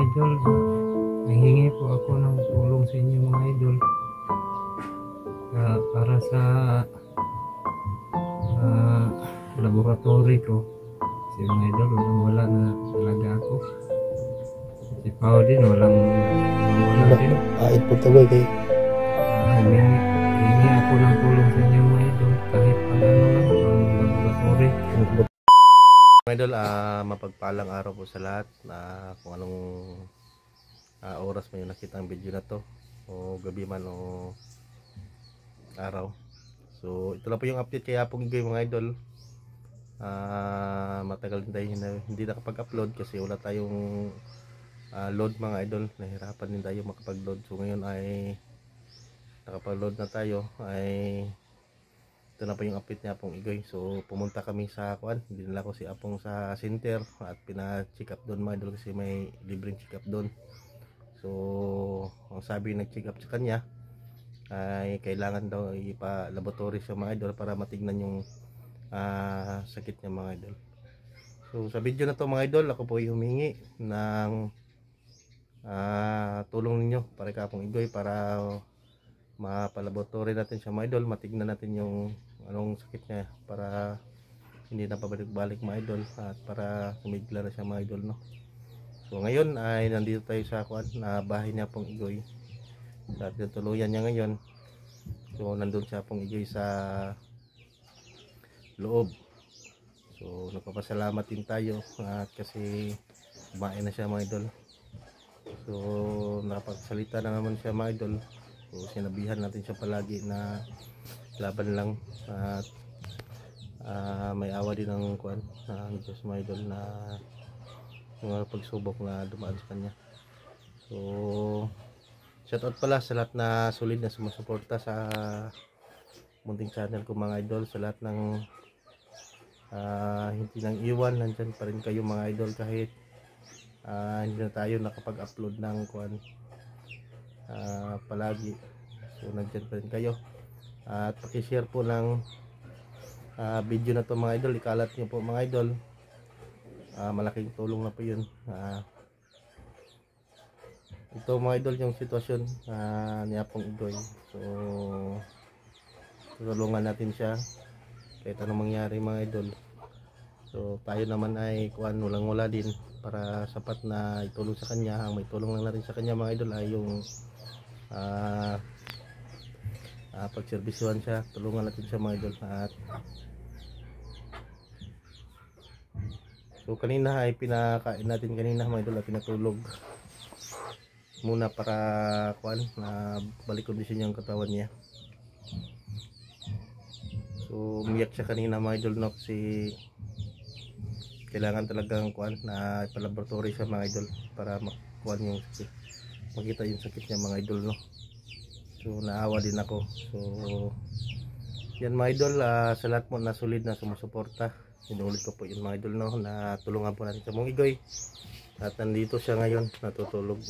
idol, nanghingi po ako ng tulong sa inyo mga idol para sa laboratory ko. Kasi mga idol, wala na talaga ako. Si Pao din, wala din. Ait po tayo kay Hingi ako ng tulong sa inyo mga idol, kahit pang laboratory. mga idol, mapagpalang araw po sa lahat na kung anong oras mo yung nakita ang video na to, o gabi man o araw. So ito lang po yung update kay Apong Igoy mga idol. Matagal din tayo hindi nakapag-upload kasi wala tayong load mga idol. Nahirapan din tayo makapag-load. So ngayon ay nakapag-load na tayo. Ay ito na po yung update niya Apong Igoy. So pumunta kami sa kuan, dinala ko si Apong sa center at pina-check up doon mga idol kasi may libreng check up doon. So ang sabi nag-check up sa kanya ay kailangan daw ipa-laboratory sa mga idol para matignan yung sakit niya mga idol. So sa video na to mga idol, ako po ay humingi ng tulong ninyo para kay Apong Igoy para mapalaboratory natin siya mga idol, matignan natin yung anong sakit niya para hindi na pabalik-balik mga idol at para sumigla na siya mga idol, no. So ngayon ay nandito tayo sa kuan na bahay niya Apong Igoy. At tuluyan niya ngayon. So nandun siya Apong Igoy sa loob. So nagpapasalamat din tayo at kasi kumain na siya mga idol. So nakapagsalita na naman siya mga idol. So sinabihan natin siya palagi na laban lang at may awa din ng kuan ng Diyos mga idol na mga pagsubok na dumaan sa kanya. So shoutout pala sa lahat na solid na sumusuporta sa munting channel ko mga idol, sa lahat ng hindi nang iwan, nandyan pa rin kayo mga idol kahit hindi na tayo nakapag-upload ng kuan palagi. So nandyan pa rin kayo at pakishare po ng video na to mga idol, ikalat nyo po mga idol. Malaking tulong na po yun. Ito mga idol yung sitwasyon ni Apong Igoy. So tutulungan natin siya kahit anong mangyari mga idol. So tayo naman ay kuan walang wala din para sapat na itulong sa kanya. Ang may tulong lang natin sa kanya mga idol ay yung pagserbisuhan siya, tulungan natin siya mga idol. At so kanina ay pinakain natin kanina mga idol at pinatulog muna para kuan na balik kondisyon yung katawan niya. So umiyak siya kanina mga idol, no, kasi kailangan talagang kuan na ipalaboratory siya mga idol para makuan yung sakit, makita yung sakit niya mga idol, no. So naawa din ako. So yan mga idol, sa lahat mo na solid na sumusuporta, inuulit ko po yun mga idol, no, na tulungan po natin sa Apong Igoy at nandito siya ngayon natutulog.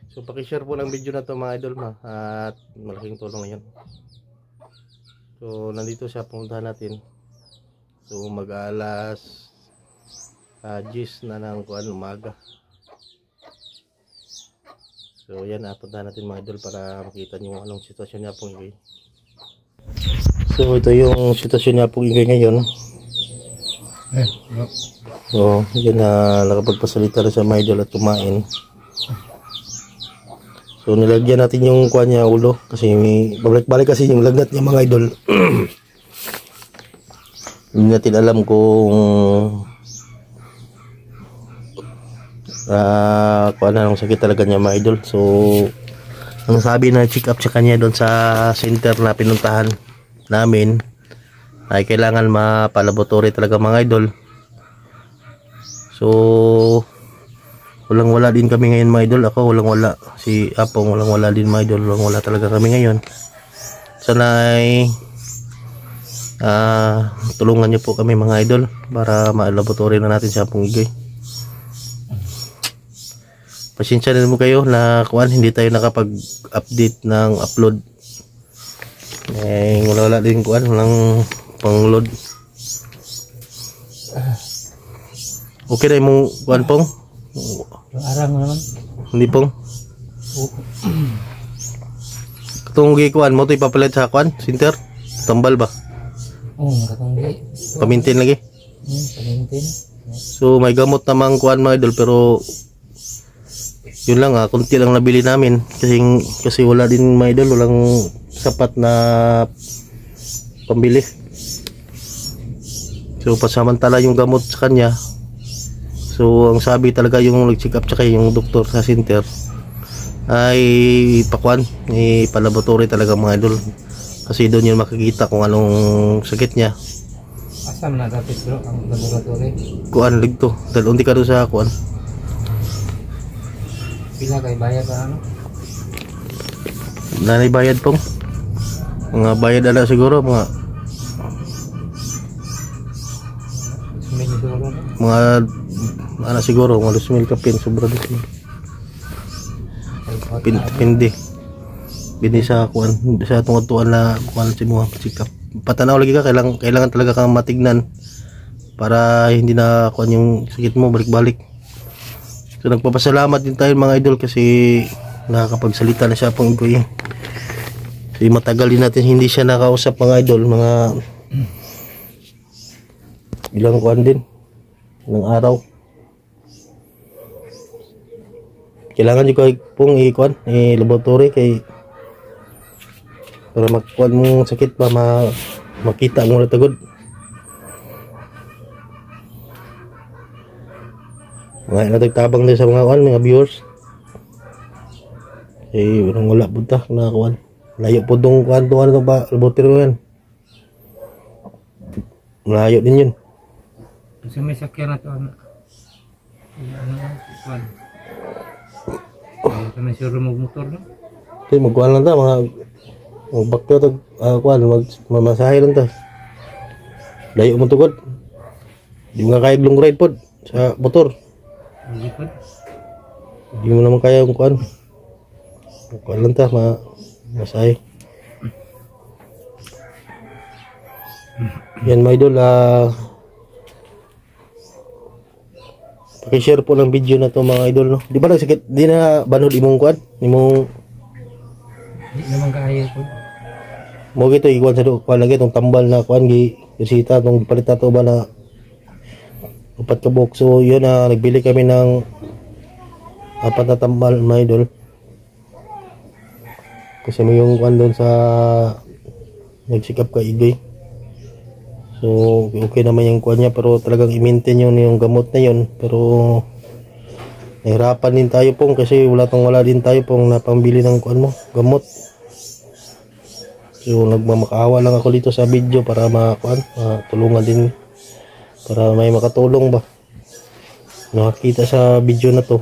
So pakishare po ng video na to mga idol, at malaking tulong ngayon. So nandito siya, pumuntahan natin. So mag-alas 10 na ng kuan umaga. So yan, puntahan natin mga idol para makita niyo anong sitwasyon niya Apong Igoy. So ito yung sitwasyon niya Apong Igoy ngayon. So yan, nakapagpasalita na siya mga idol at kumain. So nilagyan natin yung kuha niya ulo kasi balik-balik kasi yung lagnat niya mga idol. Hindi natin alam kung kuha na ng sakit talaga niya mga idol. So ang sabi na check up sa kanya doon sa center na pinuntahan namin ay kailangan mapalaboratory talaga mga idol. So walang wala din kami ngayon mga idol. Ako walang wala, si Apong walang wala din mga idol, walang wala talaga kami ngayon. Sana ay tulungan niyo po kami mga idol para ma-laboratory na natin si Apong Igoy. Pasensya na mo kayo na kuan hindi tayo nakapag-update ng upload. Wala din kuan, walang pang-load. Okay na yung kuan Pong? Arang naman. Hindi pong. Katong gikuan mo to ipapalit sa kuan, center. Tambal ba? Oo, katunggi. Pamintin lagi. Pamintin. So may gamot namang kuan mga idol pero yun lang kunti lang nabili namin kasi wala din mga idol, walang sapat na pambili. So pasamantala yung gamot sa kanya. So ang sabi talaga yung nag-check up tsaka yung doktor sa center ay pakuan, ipalaboratory talaga mga idol. Kasi doon yun makikita kung anong sakit niya. Asam na dapat bro ang laboratory. Kuan ligto. Dahil unti ka doon sa kuan. Pila kay bayad ba ano? Nanay bayad pong. Mga bayad ala siguro mga siguro mga 2,000 kapin sobra 2,000. Pindi sa kuan sa tungod-tuan na kuan si mo sikap. Patanaw lagi ka, kailangan talaga kang matignan para hindi na kuan yung sakit mo balik-balik. So nagpapasalamat din tayo mga idol kasi nakakapagsalita na siya pong employee. So matagal din natin hindi siya nakausap mga idol, mga ilang kuan din ng araw. Kailangan ko pong i-kuan laboratory kay para makuan mo sakit pa makita mo na tagod. Mga natagtabang din sa mga kuan, mga viewers. Eh wala punta na kuan. Layo po dong kuan to ba laboratory yan. Malayo din yun. Kasi may sakyan na to ano. Kuan. Ito na siya motor no? Okay, magkuhan lang ta mga magbakto ito kuhan, mamasahe lang ta. Layo mo tugod. Di mo nga kaya long ride pod sa motor. Di mo naman kaya yung kuhan. Magkuhan lang ta, masahe. Yan mga idol, paki-share po ng video na to mga idol no. Di ba nagsakit, di na banod imong kuan, imong di naman kaya po. Mo gito ikuan sa do kuan lagi tong tambal na kuan gi resita tong palita to ba na 4 ka box. So yun nagbili kami ng 4 na tambal mga idol. Kasi may yung kuan doon sa nagsikap ka igay. So okay naman yung kuha niya pero talagang i-maintain yung gamot na yun. Pero nahirapan din tayo pong kasi wala din tayo pong napambili ng kuha mo, gamot. So nagmamakaawa lang ako dito sa video para tulungan din, para may makatulong ba nakakita sa video na to.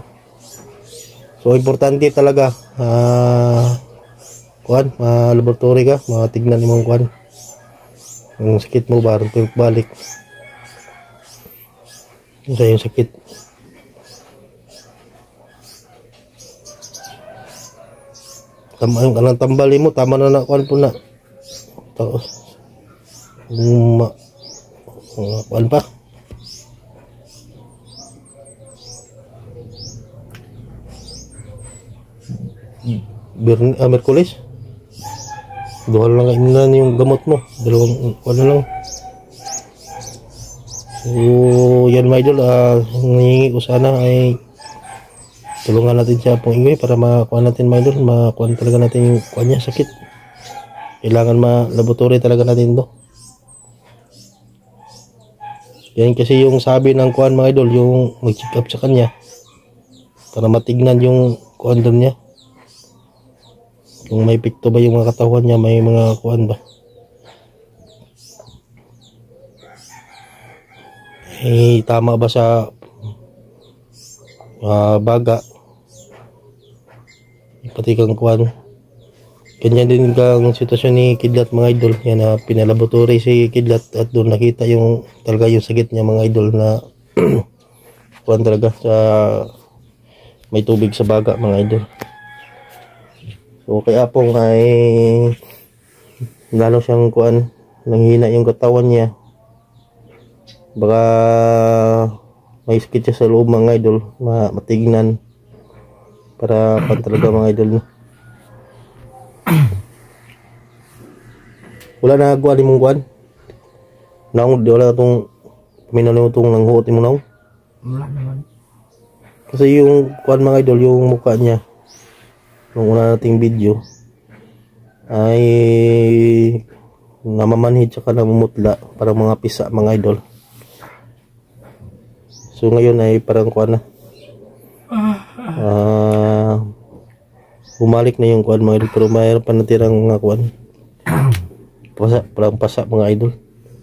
So importante talaga laboratory ka, matignan imong kuha yung sakit mo ba rin balik sa yung sakit. Tama yung kanang tambali mo, tama na nakuan po na tapos kuan pa Merkulis duha lang inunan yung gamot mo, dalawang ano lang. So yan mga idol, nangingi ko sana ay tulungan natin siya pong ingay para makuha natin mga idol, makuha talaga natin yung kuha niya sakit. Kailangan laboratory talaga natin to. Yan kasi yung sabi ng kuha mga idol, yung mag-check up sa kanya para matignan yung kuha doon niya, kung may pikto ba yung mga katawan niya, may mga kuan ba. Tama ba sa baga. Pati kang kuan. Ganyan din kang sitwasyon ni Kidlat mga idol. Yan pinalaboratory si Kidlat at doon nakita yung talaga yung sakit niya mga idol na kuan talaga sa may tubig sa baga mga idol. So kaya pong ay lalo siyang kuan, nanghina yung katawan niya. Baka may sakit siya sa loob mga idol, matignan para pan talaga mga idol. Wala na guwan mong guwan naong di wala itong paminaw mo itong nanghuot mo naong Wala naman. kasi yung kuwan mga idol, yung mukha niya nung una nating video ay namamanhid tsaka namumutla parang mga pisa mga idol. So ngayon ay parang kuwan na bumalik na yung kuwan mga idol, pero mayroon pa natirang mga kuwan parang pasa mga idol.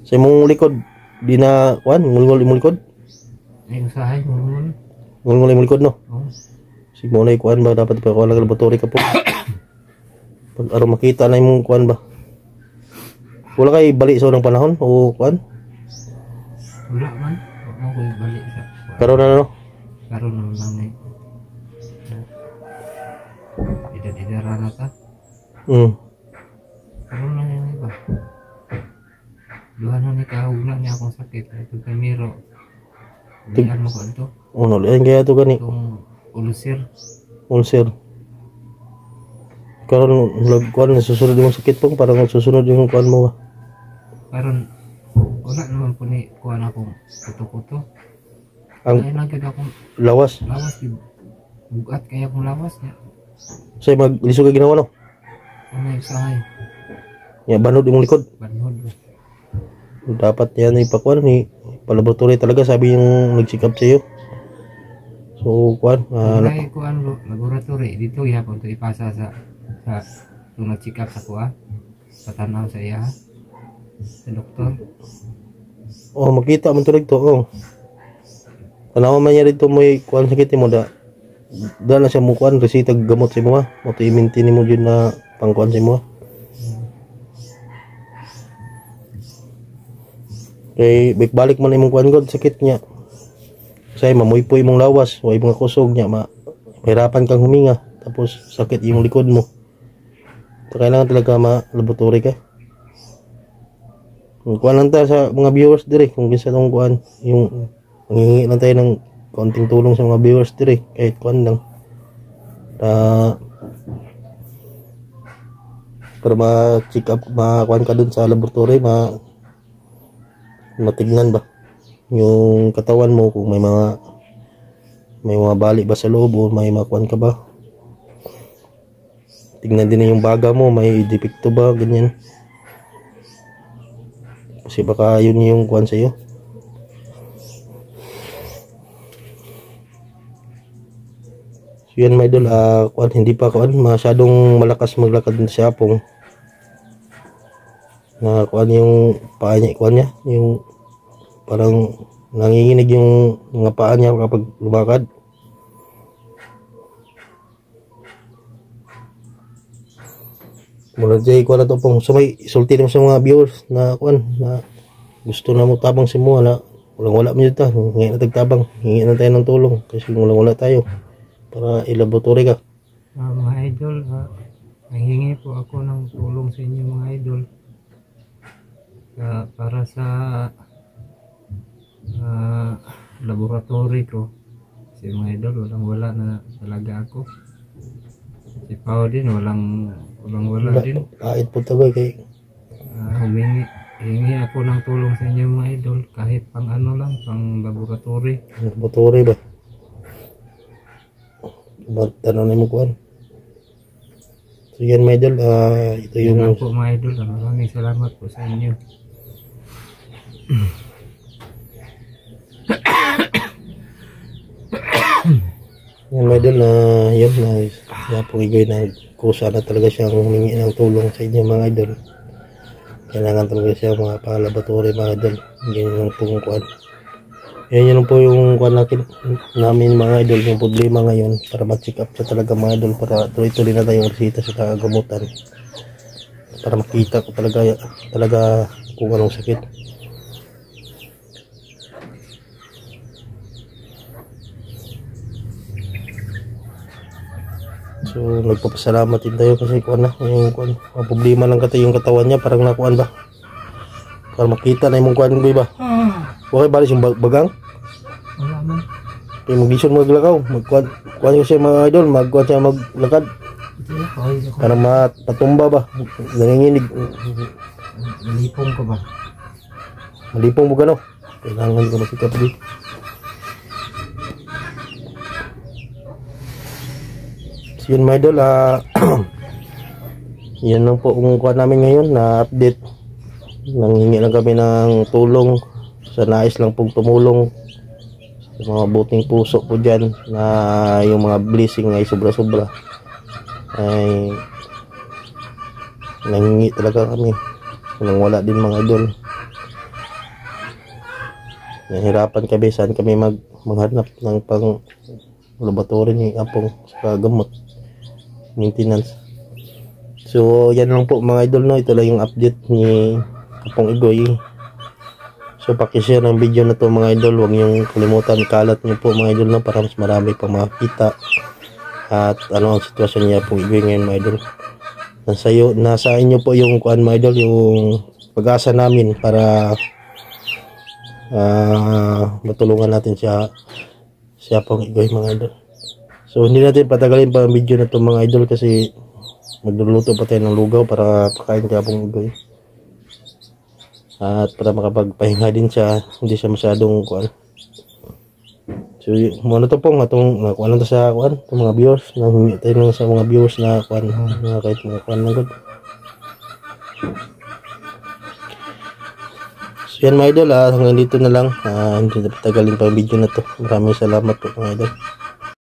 Sa imong likod di na kuwan, ngulngol imong likod, Yung sahay mo naman. ngulngol imong likod no. Oh. Si mo na kuwan ba dapat pa kuwan lang laboratory ka po. Pag araw makita na imong kuwan ba. Wala kay balik sa unang panahon o kuwan? Wala man. Wala ko ibalik sa. Karon na no. Karon naman lang eh. Ida-idara na ta. Karon na yan iba. Duha na ni kahugna niya akong sakit. Ito kamiro. Diyan mo ko ito. Ano lian kaya to gani? Itong ulcer. Ulcer. Karon kuwan nasusunod yung sakit pong parang nasusunod yung kuwan mo ba. Karon wala naman po ni kuha na akong kuto-kuto. Ang Kaya nagkid akong lawas. lawas. Bugat kaya akong lawas niya. Say maglisod ka ginawa no. Ano yung sahay? Ya banod imong likod. Banhod. Dapat yan ipakuan ni palaboratory talaga sabi yung nag-check up sa iyo. So kuan Kaya kuhaan lo, laboratory. Dito yapon to ipasa sa yung nag-check up sa kuha. Patanaw sa iya ha. Sa doktor. oh makita man tulig to oh. Tanaw man niya dito mo kuan sakit mo da. Na siya mo kuan resita gamot sa mo ha. Mo to i-maintain mo jud na pangkuan sa mo. Kay balik man imong kuan god sakit niya. Say mamuypoy imong lawas, way mga kusog niya mahirapan kang huminga tapos sakit yung likod mo. So, kailangan talaga ma-laboratory ka. Kuan lang tayo sa mga viewers dire kung kinsa tong kuan yung mangingi lang tayo ng konting tulong sa mga viewers dire kahit kuan lang. Para ma-check up, ma-kuan ka dun sa laboratory, matignan ba yung katawan mo kung may mga bali ba sa loob o may makuan ka ba. Tignan din yung baga mo, may depekto ba, ganyan. Kasi baka yun yung kuan sa iyo. So yan my idol, kuan hindi pa kuan masyadong malakas maglakad sa Apong. Na kuan yung paa niya, kuan niya, yung parang nanginginig yung mga paa niya kapag lumakad. Mula dyan kuan na to pong sumay isulti naman sa mga viewers na kuan na gusto na mo tabang si mo na wala mo dito ngayon na tagtabang, hingi na tayo ng tulong kasi wala tayo para ilaboratory ka. Mga idol, nanghingi po ako ng tulong sa inyo mga idol. Para sa laboratory ko. Kasi mga idol, wala na talaga ako. Si Pao din, wala din. Kahit po tayo kay Hingi ako ng tulong sa inyo mga idol. Kahit pang ano lang, pang laboratory. laboratory ba? Tanong na mo kuan. So yan mga idol, ito yung Yan po mga idol. Maraming salamat po sa inyo. yan mga idol na yun na pong igay na kusa na talaga siyang humingi ng tulong sa inyo mga idol. Kailangan talaga siya mga palaboratory mga idol. Ganyan lang pong kuan. Yan lang po yung kuan namin mga idol, yung problema ngayon para ma-check up siya talaga mga idol para tuloy-tuloy na tayong resita sa kagamutan para makita ko talaga kung anong sakit. So nagpapasalamat din tayo kasi kuan na yung kuan, ang problema lang kata yung katawan niya parang nakuan ba para makita na yung kuan ba. Okay bali yung bagang? Wala man. Kaya mag-ison maglakaw. Magkuhan ko siya mga idol. Magkuhan siya maglakad. Ito na, kaway ako. Para matumba ba. Nanginginig. Nalipong ko ba? Malipong mo gano. Kailangan ko makita pa dito. So yun mga idol. Yan lang po kung kuha namin ngayon na update. Nanghingi lang kami ng tulong. Sa nais lang pong tumulong. Sa mga buting puso po dyan na yung mga blessing ay sobra-sobra. Ay nanghingi talaga kami. Nang wala din mga idol. Nahirapan kami saan kami maghanap ng pang laboratory ni Apong sa gamot maintenance. So yan lang po mga idol, no. Ito lang yung update ni Apong Igoy. So paki-share ng video na to mga idol. Huwag niyong kalimutan, kalat niyo po mga idol, no, para mas marami pang makita at ano ang sitwasyon niya Apong Igoy ngayon mga idol. Nasa inyo po yung kuan mga idol, yung pag-asa namin para matulungan natin siya Apong Igoy mga idol. So hindi natin patagalin pa ang video na to mga idol kasi magluluto pa tayo ng lugaw para pakain kay Apong Igoy. At para makapagpahinga din siya, hindi siya masyadong kuan. So muna to pong atong kuan lang to sa kuan, itong mga viewers, nanghingi tayo ng sa mga viewers na kuan, na kahit mga kuan lang good. So yan mga idol, hanggang dito na lang. Hindi na patagalin pa ang video na to. Maraming salamat po mga idol.